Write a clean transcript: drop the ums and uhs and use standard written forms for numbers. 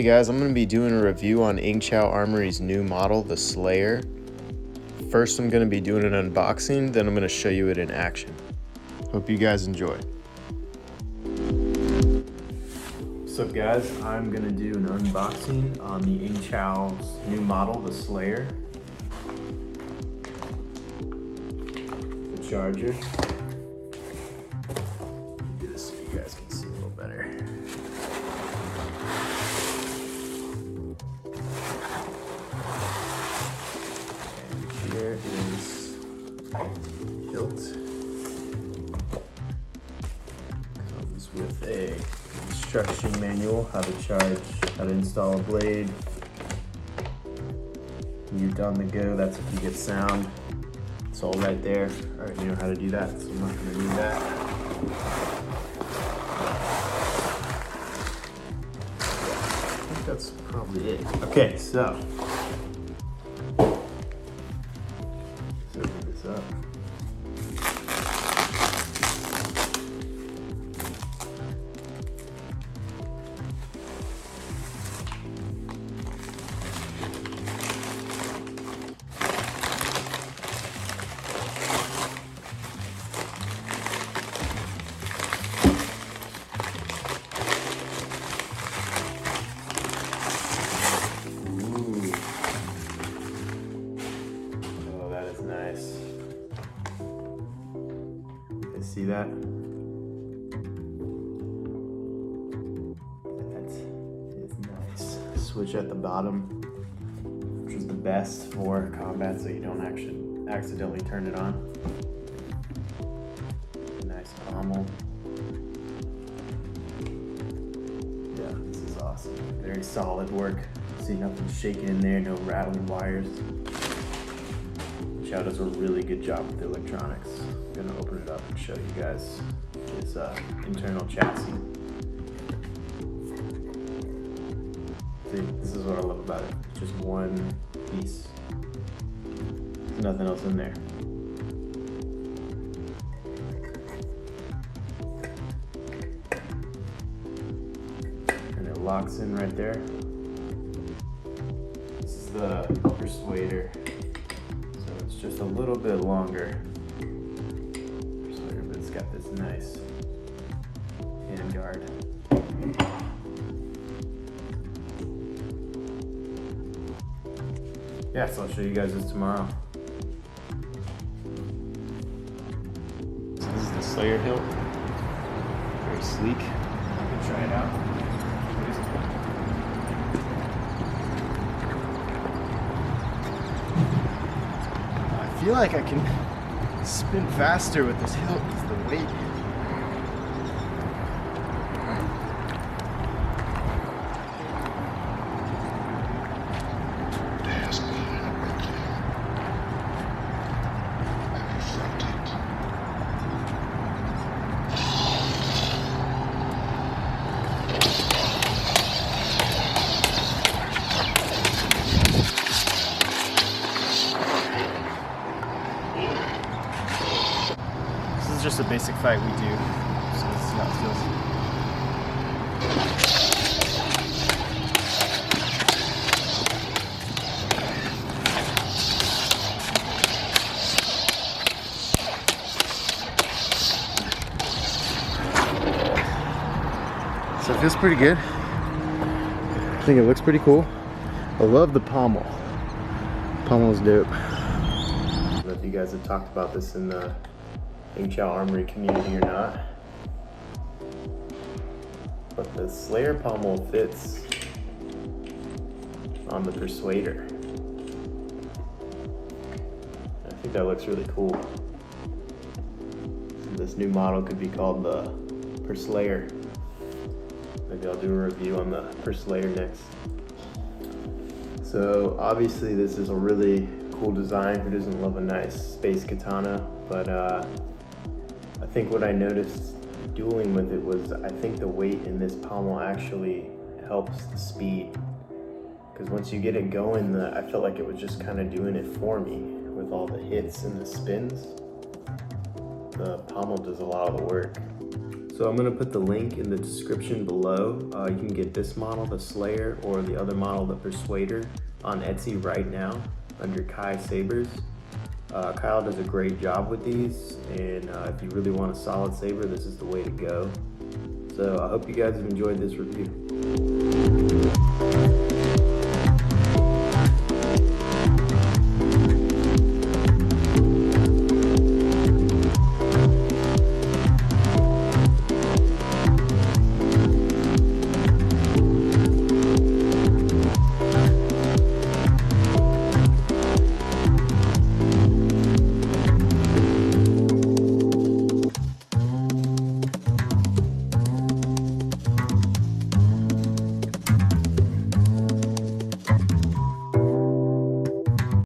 Hey guys, I'm going to be doing a review on Chao Armory's new model, the Slayer. First I'm going to be doing an unboxing, then I'm going to show you it in action. Hope you guys enjoy. What's up guys, I'm going to do an unboxing on the Chao's new model, the Slayer. The charger. Do this so you guys can see a little better. Here is hilt. Comes with a instruction manual, how to charge, how to install a blade. When you're done to go, that's if you get sound. It's all right there. I already know how to do that, so I'm not gonna do that. I think that's probably it. Okay, so. Let's open this up. Nice. You see that? That is nice. Switch at the bottom, which is the best for combat, so you don't actually accidentally turn it on. Nice pommel. Yeah, this is awesome. Very solid work. See nothing shaking in there, no rattling wires. Chao does a really good job with the electronics. I'm gonna open it up and show you guys his internal chassis. See, this is what I love about it. It's just one piece. There's nothing else in there. And it locks in right there. This is the persuader. It's just a little bit longer, but it's got this nice handguard. Yeah, so I'll show you guys this tomorrow. So this is the Slayer hilt. Very sleek. You can try it out. I feel like I can spin faster with this hilt because the weight. Just a basic fight we do, so this is how it feels. So it feels pretty good. I think it looks pretty cool. I love the pommel. Pommel is dope. I don't know if you guys have talked about this in the Chao Armory community or not, but the Slayer pommel fits on the persuader. I think that looks really cool. This new model could be called the Perslayer. Maybe I'll do a review on the Perslayer next. So obviously this is a really cool design. Who doesn't love a nice space katana? But I think what I noticed dueling with it was I think the weight in this pommel actually helps the speed. Because once you get it going, I felt like it was just kind of doing it for me with all the hits and the spins. The pommel does a lot of the work. So I'm gonna put the link in the description below. You can get this model, the Slayer, or the other model, the Persuader, on Etsy right now under Kai Sabers. Kyle does a great job with these, and if you really want a solid saber, this is the way to go. So I hope you guys have enjoyed this review.